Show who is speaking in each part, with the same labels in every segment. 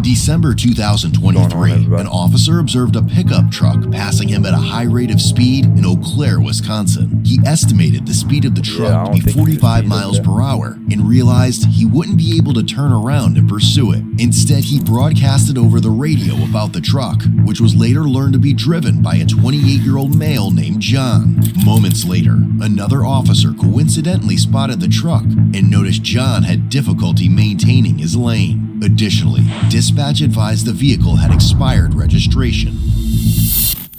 Speaker 1: December 2023, an officer observed a pickup truck passing him at a high rate of speed in Eau Claire, Wisconsin. He estimated the speed of the truck to be 45 miles per hour and realized he wouldn't be able to turn around and pursue it. Instead, he broadcasted over the radio about the truck, which was later learned to be driven by a 28-year-old male named John. Moments later, another officer coincidentally spotted the truck and noticed John had difficulty maintaining his lane. Additionally, dispatch advised the vehicle had expired registration.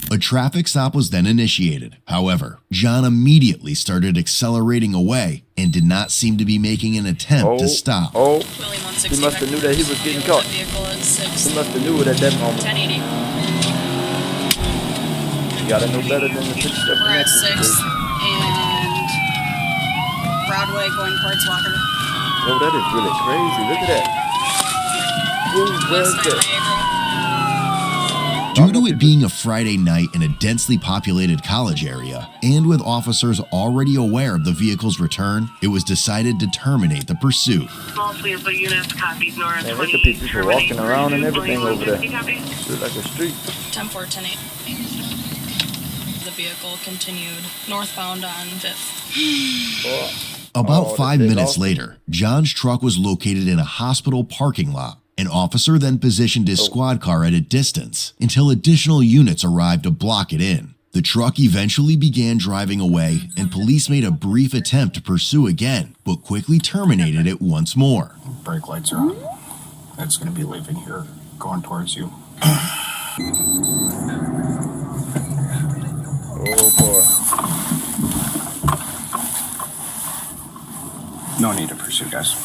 Speaker 1: A traffic stop was then initiated. However, John immediately started accelerating away and did not seem to be making an attempt to stop.
Speaker 2: He must have knew that he was getting caught. He must have knew it at that moment.
Speaker 3: 1080.
Speaker 2: You gotta know better than the 6th.
Speaker 3: We're at 6th and Broadway going towards Walker.
Speaker 2: Oh, that is really crazy. Look at that. Where's that?
Speaker 1: Due to it being a Friday night in a densely populated college area, and with officers already aware of the vehicle's return, it was decided to terminate the pursuit.
Speaker 2: Man, look at people walking around and everything over there. It's like a street.
Speaker 3: 10-4, 10-8. The vehicle continued northbound on 5th.
Speaker 1: About 5 minutes later, John's truck was located in a hospital parking lot. An officer then positioned his squad car at a distance until additional units arrived to block it in. The truck eventually began driving away, and police made a brief attempt to pursue again, but quickly terminated it once more.
Speaker 4: Brake lights are on. It's going to be leaving here, going towards you.
Speaker 2: Oh
Speaker 4: boy. No need to pursue, guys.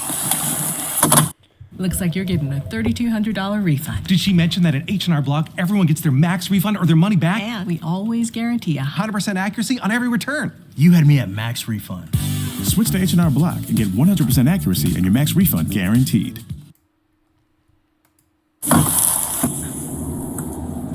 Speaker 5: Looks like you're getting a $3,200 refund.
Speaker 6: Did she mention that at H&R Block, everyone gets their max refund or their money back?
Speaker 5: And we always guarantee
Speaker 6: 100% accuracy on every return.
Speaker 7: You had me at max refund.
Speaker 8: Switch to H&R Block and get 100% accuracy and your max refund guaranteed.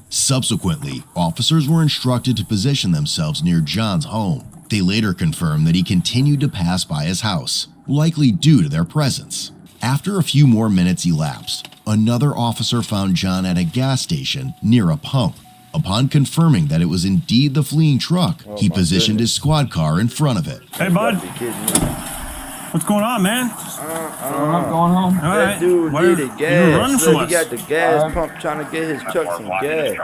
Speaker 1: Subsequently, officers were instructed to position themselves near John's home. They later confirmed that he continued to pass by his house, likely due to their presence. After a few more minutes elapsed, another officer found John at a gas station near a pump. Upon confirming that it was indeed the fleeing truck, he positioned his squad car in front of it.
Speaker 7: Hey, bud. What's going on, man?
Speaker 9: I'm going home.
Speaker 7: All right.
Speaker 2: That dude needed gas.
Speaker 7: You were running from
Speaker 2: Look,
Speaker 7: us.
Speaker 2: he got the gas pump trying to get his truck some gas.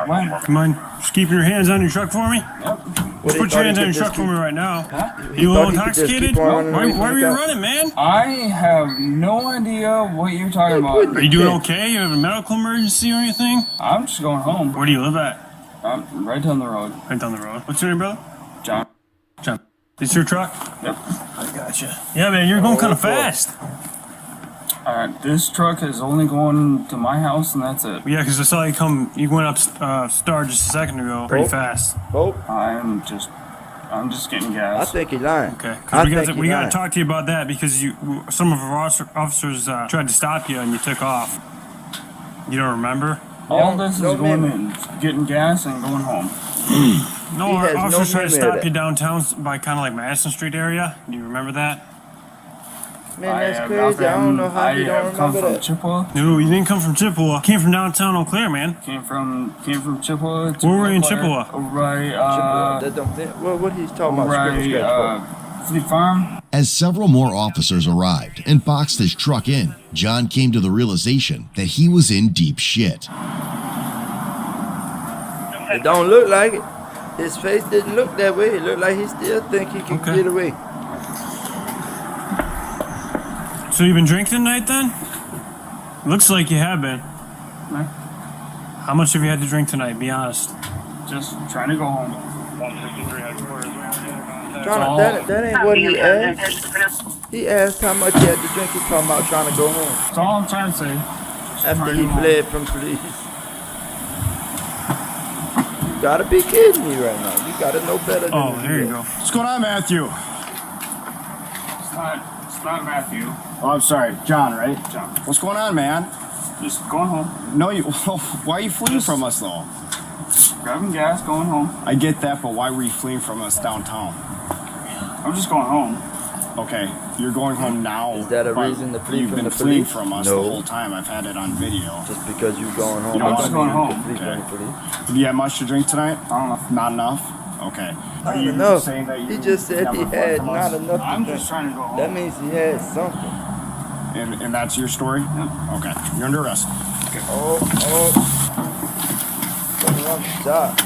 Speaker 7: Come on, just keep your hands on your truck for me. Just put your hands on your truck for me right now. You a little intoxicated? Why were you running, man?
Speaker 9: I have no idea what you're talking about.
Speaker 7: Are you doing okay? You have a medical emergency or anything?
Speaker 9: I'm just going home.
Speaker 7: Where do you live at?
Speaker 9: Right down the road.
Speaker 7: Right down the road. What's your name, brother?
Speaker 9: John.
Speaker 7: John. This your truck?
Speaker 9: Yep.
Speaker 7: I gotcha. Yeah, man, you're going kind of fast.
Speaker 9: This truck is only going to my house, and that's it.
Speaker 7: Yeah, because I saw you went up Star just a second ago, pretty fast.
Speaker 9: I'm just getting gas.
Speaker 2: I think he's lying.
Speaker 7: Okay, we got to talk to you about that because some of our officers tried to stop you and you took off. You don't remember?
Speaker 9: All this is going in, getting gas and going home.
Speaker 7: No, our officers tried to stop you downtown by kind of like Madison Street area. Do you remember that?
Speaker 2: Man, that's crazy. I don't know how you don't remember that.
Speaker 9: Chippewa.
Speaker 7: No, you didn't come from Chippewa. Came from downtown Eau Claire, man.
Speaker 9: Came from Chippewa.
Speaker 7: Where were you in Chippewa?
Speaker 9: Right.
Speaker 2: What he's talking about?
Speaker 9: Right. Fleet Farm.
Speaker 1: As several more officers arrived and boxed his truck in, John came to the realization that he was in deep shit.
Speaker 2: It don't look like it. His face didn't look that way. It looked like he still think he can get away.
Speaker 7: So you've been drinking tonight then? Looks like you have been.
Speaker 9: No.
Speaker 7: How much have you had to drink tonight? Be honest.
Speaker 9: Just trying to go home.
Speaker 2: That ain't what he asked. He asked how much he had to drink. He's talking about trying to go home.
Speaker 9: That's all I'm trying to say.
Speaker 2: After he fled from police. You gotta be kidding me right now. You gotta know better than
Speaker 7: Oh, there you go.
Speaker 4: What's going on, Matthew?
Speaker 9: It's not Matthew.
Speaker 4: Oh, I'm sorry. John, right?
Speaker 9: John.
Speaker 4: What's going on, man?
Speaker 9: Just going home.
Speaker 4: No, why are you fleeing from us, though?
Speaker 9: Grabbing gas, going home.
Speaker 4: I get that, but why were you fleeing from us downtown?
Speaker 9: I'm just going home.
Speaker 10: Okay, you're going home now.
Speaker 2: Is that a reason to flee
Speaker 10: You've
Speaker 2: from
Speaker 10: been
Speaker 2: the
Speaker 10: fleeing
Speaker 2: police?
Speaker 10: from us
Speaker 2: No.
Speaker 10: the whole time. I've had it on video.
Speaker 2: Just because you going home,
Speaker 10: You don't
Speaker 2: doesn't
Speaker 10: want
Speaker 2: mean
Speaker 10: to
Speaker 2: you can flee
Speaker 10: Okay.
Speaker 2: from the police.
Speaker 10: Do you have much to drink tonight? Not enough? Okay. Are you
Speaker 2: Enough.
Speaker 10: saying that
Speaker 2: He
Speaker 10: you
Speaker 2: just said he
Speaker 10: never fled
Speaker 2: had
Speaker 10: from
Speaker 2: not
Speaker 10: us?
Speaker 2: enough to
Speaker 9: I'm
Speaker 2: drink.
Speaker 9: just trying to go home.
Speaker 2: That means he had something.
Speaker 10: And that's your story? Okay. You're under arrest.
Speaker 2: Oh. Someone shot.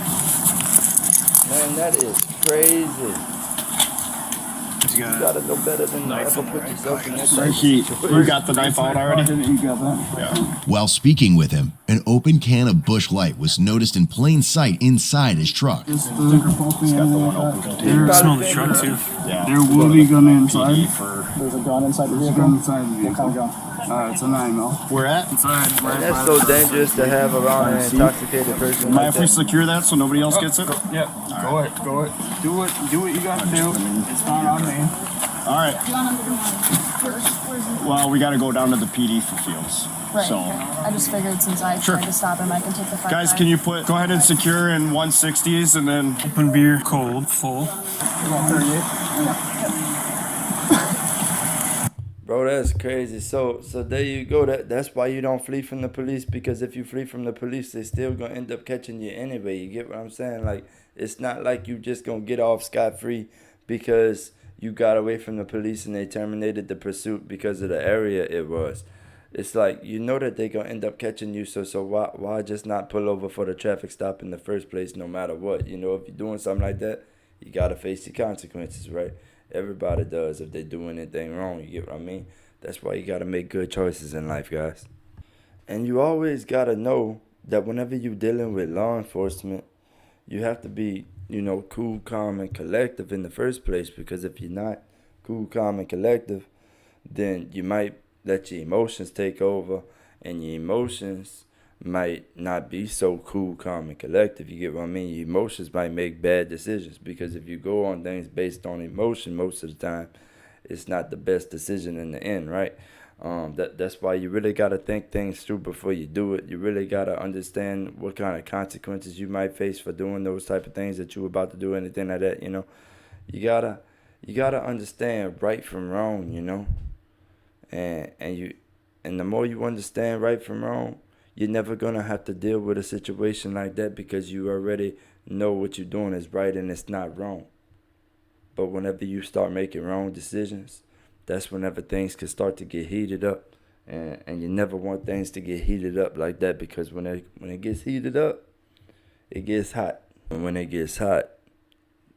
Speaker 2: Man, that is crazy. You gotta know better than to ever put yourself in that type of situation.
Speaker 10: You got the knife out already?
Speaker 9: You got that?
Speaker 10: Yeah.
Speaker 1: While speaking with him, an open can of Busch Light was noticed in plain sight inside his truck.
Speaker 10: He's got the one open container.
Speaker 7: You smell the truck too.
Speaker 10: Yeah.
Speaker 9: There will be gun inside.
Speaker 10: PD for...
Speaker 9: There's a gun inside the vehicle. Gun inside the vehicle. What kind of gun? It's a 9 mil.
Speaker 10: Where at?
Speaker 9: Inside.
Speaker 2: And that's so dangerous to have around an intoxicated person
Speaker 10: Mind
Speaker 2: like
Speaker 10: if we
Speaker 2: that.
Speaker 10: secure that so nobody else gets it?
Speaker 9: Yeah. Go ahead. Do what you got to do. It's not on me.
Speaker 10: All right.
Speaker 3: Do you want him to come on first?
Speaker 10: Well, we got to go down to the PD for Fields.
Speaker 3: Right.
Speaker 10: So,
Speaker 3: I just figured since I
Speaker 10: Sure.
Speaker 3: tried to stop him, I can take the fight.
Speaker 10: guys, can you go ahead and secure in 160s and then...
Speaker 7: Open beer, cold, full.
Speaker 2: Bro, that's crazy. So there you go. That's why you don't flee from the police, because if you flee from the police, they still gonna end up catching you anyway. You get what I'm saying? Like, it's not like you just gonna get off scot-free because you got away from the police and they terminated the pursuit because of the area it was. It's like, you know that they gonna end up catching you, so why just not pull over for the traffic stop in the first place no matter what? You know, if you're doing something like that, you gotta face the consequences, right? Everybody does if they do anything wrong, you get what I mean? That's why you gotta make good choices in life, guys. And you always gotta know that whenever you're dealing with law enforcement, you have to be, you know, cool, calm, and collective in the first place, because if you're not cool, calm, and collective, then you might let your emotions take over, and your emotions might not be so cool, calm, and collective. You get what I mean? Your emotions might make bad decisions, because if you go on things based on emotion most of the time, it's not the best decision in the end, right? That's why you really got to think things through before you do it. You really got to understand what kind of consequences you might face for doing those type of things that you're about to do, anything like that, you know? You gotta understand right from wrong, you know? And the more you understand right from wrong, you're never going to have to deal with a situation like that, because you already know what you're doing is right and it's not wrong. But whenever you start making wrong decisions, that's whenever things can start to get heated up. And you never want things to get heated up like that, because when it gets heated up, it gets hot. And when it gets hot,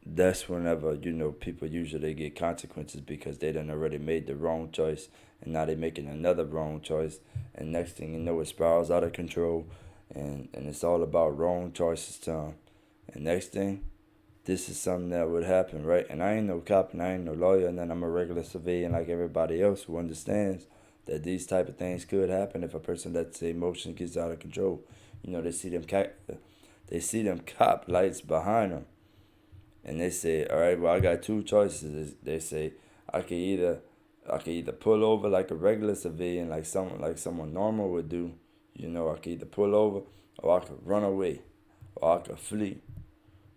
Speaker 2: that's whenever, you know, people usually get consequences, because they done already made the wrong choice, and now they're making another wrong choice, and next thing you know, it spirals out of control, and it's all about wrong choices time. And next thing, this is something that would happen, right? And I ain't no cop and I ain't no lawyer, and then I'm a regular civilian like everybody else who understands that these type of things could happen if a person lets their emotion gets out of control. You know, they see them cop lights behind them, and they say, all right, well, I got two choices. They say, I can either pull over like a regular civilian, like someone normal would do. You know, I can either pull over, or I could run away, or I could flee.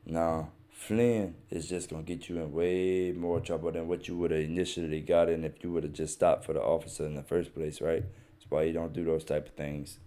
Speaker 2: Now, fleeing is just going to get you in way more trouble than what you would have initially got in if you would have just stopped for the officer in the first place, right? That's why you don't do those type of things.